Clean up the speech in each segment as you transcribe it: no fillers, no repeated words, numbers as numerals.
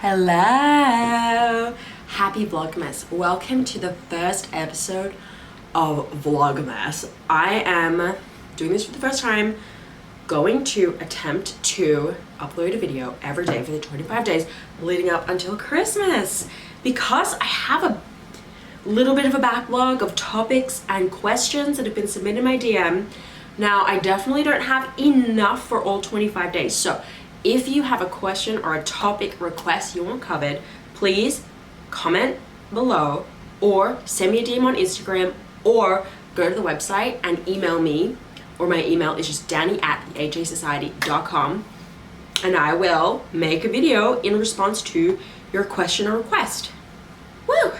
Hello! Happy Vlogmas. Welcome to the first episode of Vlogmas. I am doing this for the first time, going to attempt to upload a video every day for the 25 days leading up until Christmas, because I have a little bit of a backlog of topics and questions that have been submitted in my DM. Now, I definitely don't have enough for all 25 days, so if you have a question or a topic request you want covered, please comment below or send me a DM on Instagram or go to the website and email me, or my email is just danny@thehasociety.com, and I will make a video in response to your question or request. Woo!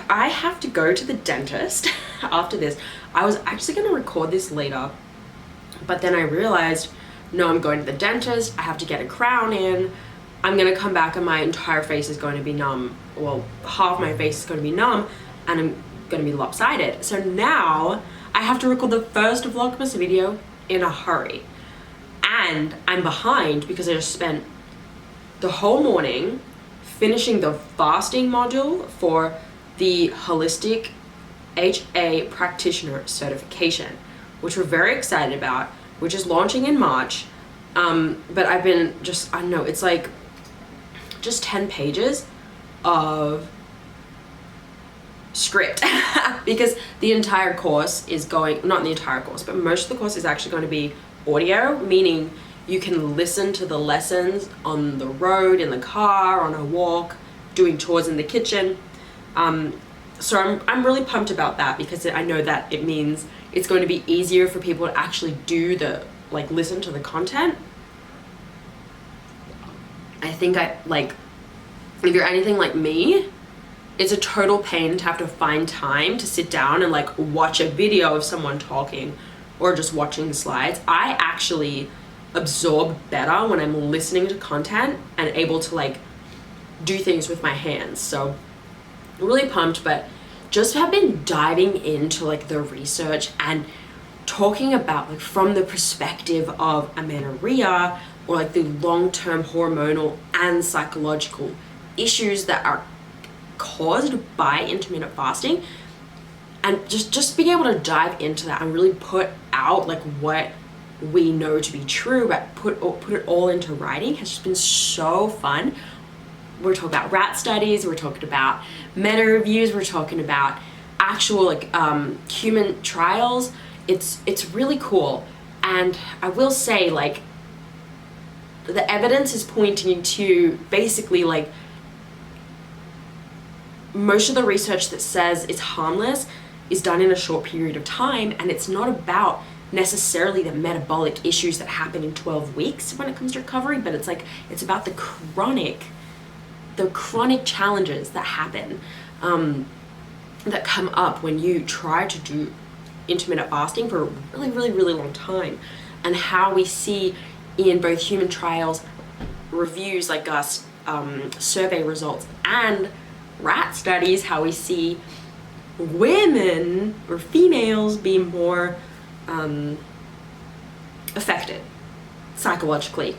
I have to go to the dentist after this. I was actually going to record this later, but then I realized, no, I'm going to the dentist, I have to get a crown in, I'm gonna come back and my entire face is going to be numb. Well, half my face is going to be numb and I'm going to be lopsided. So now I have to record the first Vlogmas video in a hurry. And I'm behind because I just spent the whole morning finishing the fasting module for the Holistic HA Practitioner Certification, which we're very excited about, which is launching in March. But I've been just, I don't know, it's like just 10 pages of script because the entire course is going, not the entire course, but most of the course is actually going to be audio, meaning you can listen to the lessons on the road, in the car, on a walk, doing chores in the kitchen. So I'm really pumped about that because I know that it means it's going to be easier for people to actually do the, like, listen to the content. I think if you're anything like me, it's a total pain to have to find time to sit down and like watch a video of someone talking or just watching the slides. I actually absorb better when I'm listening to content and able to like do things with my hands. So really pumped, but just have been diving into like the research and talking about like from the perspective of amenorrhea, or like the long-term hormonal and psychological issues that are caused by intermittent fasting, and just being able to dive into that and really put out like what we know to be true, but put it all into writing has just been so fun. We're talking about rat studies, we're talking about meta reviews, we're talking about actual like human trials. It's really cool. And I will say, like, the evidence is pointing to basically like most of the research that says it's harmless is done in a short period of time, and it's not about necessarily the metabolic issues that happen in 12 weeks when it comes to recovery, but it's about the chronic challenges that happen, that come up when you try to do intermittent fasting for a really long time, and how we see in both human trials, reviews like us, survey results, and rat studies, how we see women or females being more affected psychologically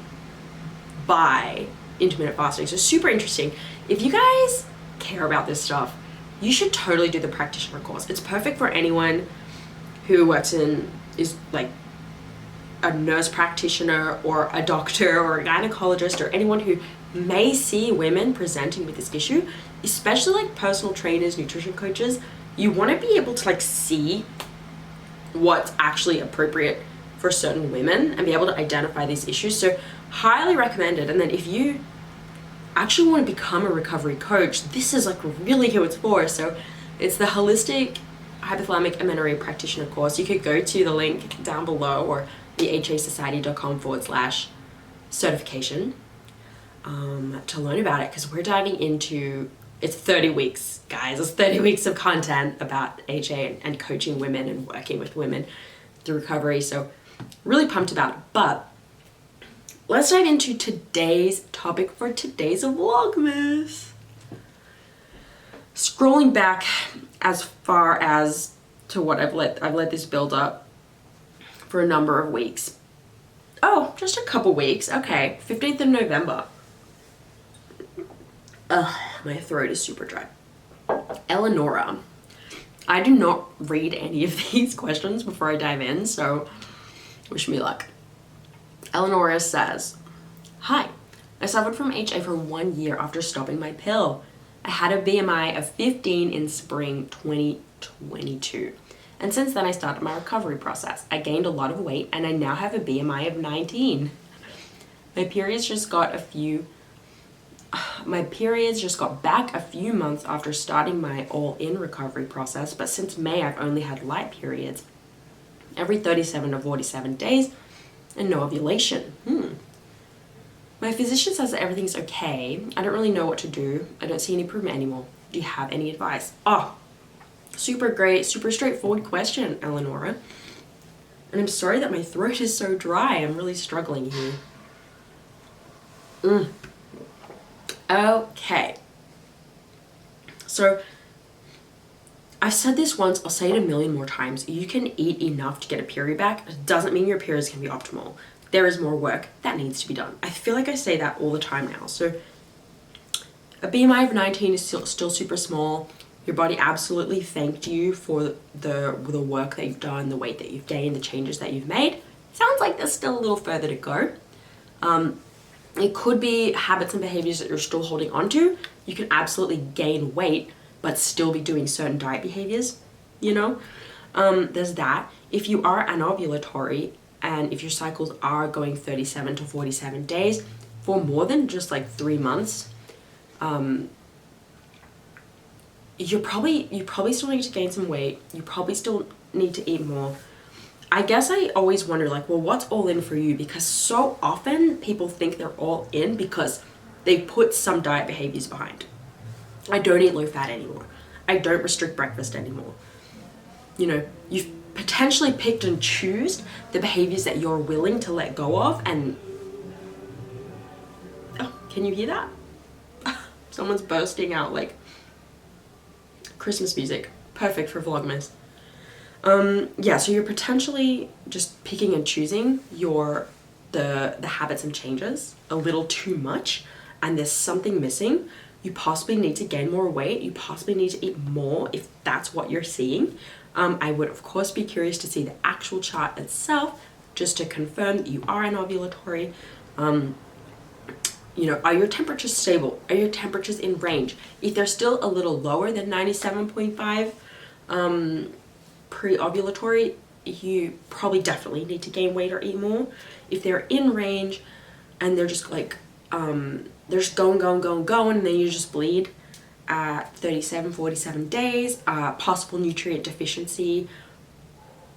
by intermittent fasting. So super interesting. If you guys care about this stuff, you should totally do the practitioner course. It's perfect for anyone who is like a nurse practitioner or a doctor or a gynecologist, or anyone who may see women presenting with this issue, especially like personal trainers, nutrition coaches. You want to be able to like see what's actually appropriate for certain women and be able to identify these issues. So highly recommended. And then if you actually want to become a recovery coach, this is like really who it's for. So it's the Holistic Hypothalamic Amenorrhea Practitioner course. You could go to the link down below, or thehasociety.com/certification to learn about it, because we're diving into, it's 30 weeks, guys. It's 30 weeks of content about HA and coaching women and working with women through recovery. So really pumped about it. But let's dive into today's topic for today's Vlogmas. Scrolling back as far as to what I've let this build up for a number of weeks. Oh, just a couple weeks. Okay, 15th of November. Ugh, my throat is super dry. Eleonora. I do not read any of these questions before I dive in, so wish me luck. Eleonora says, hi, I suffered from HA for 1 year after stopping my pill. I had a BMI of 15 in spring 2022. And since then I started my recovery process. I gained a lot of weight and I now have a BMI of 19. My periods just got back a few months after starting my all-in recovery process, but since May I've only had light periods every 37 to 47 days and no ovulation. My physician says that everything's okay. I don't really know what to do. I don't see any improvement anymore. Do you have any advice? Oh, super great, super straightforward question, Eleonora. And I'm sorry that my throat is so dry. I'm really struggling here. Okay. So, I've said this once, I'll say it a million more times. You can eat enough to get a period back. It doesn't mean your periods can be optimal. There is more work that needs to be done. I feel like I say that all the time now. So, a BMI of 19 is still super small. Your body absolutely thanked you for the work that you've done, the weight that you've gained, the changes that you've made. Sounds like there's still a little further to go. It could be habits and behaviors that you're still holding on to. You can absolutely gain weight, but still be doing certain diet behaviors, you know? There's that. If you are anovulatory and if your cycles are going 37 to 47 days for more than just like 3 months, you probably still need to gain some weight. You probably still need to eat more. I guess I always wonder, like, well, what's all in for you? Because so often people think they're all in because they put some diet behaviors behind. I don't eat low fat anymore. I don't restrict breakfast anymore. You know, you've potentially picked and choose the behaviors that you're willing to let go of, and oh, can you hear that? Someone's bursting out like Christmas music. Perfect for Vlogmas. Yeah, so you're potentially just picking and choosing the habits and changes a little too much, and there's something missing. You possibly need to gain more weight. You possibly need to eat more if that's what you're seeing. I would of course be curious to see the actual chart itself just to confirm that you are anovulatory. You know, are your temperatures stable? Are your temperatures in range? If they're still a little lower than 97.5 pre-ovulatory, you probably definitely need to gain weight or eat more. If they're in range and they're just like they're just going, and then you just bleed at 37, 47 days, possible nutrient deficiency,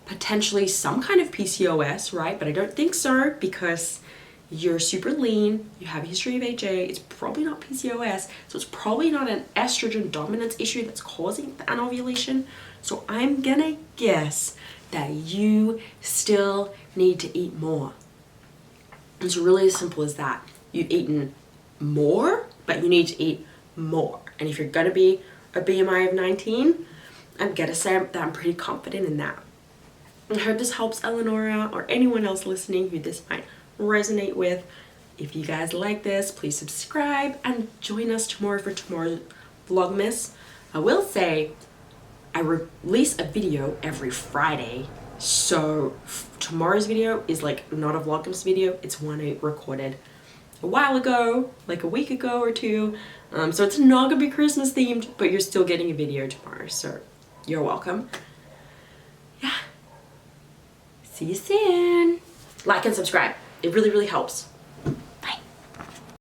potentially some kind of PCOS, right? But I don't think so, because you're super lean, you have a history of HA, it's probably not PCOS, so it's probably not an estrogen dominance issue that's causing the anovulation. So I'm gonna guess that you still need to eat more. It's really as simple as that. You've eaten more, but you need to eat more. And if you're gonna be a BMI of 19, I'm gonna say that I'm pretty confident in that. I hope this helps Eleonora or anyone else listening who this might resonate with. If you guys like this, please subscribe and join us tomorrow for tomorrow's Vlogmas. I will say I release a video every Friday, so tomorrow's video is like not a Vlogmas video, it's one I recorded a while ago, like a week ago or two, so it's not gonna be Christmas themed, but you're still getting a video tomorrow, so you're welcome. Yeah, see you soon. Like and subscribe, it really helps.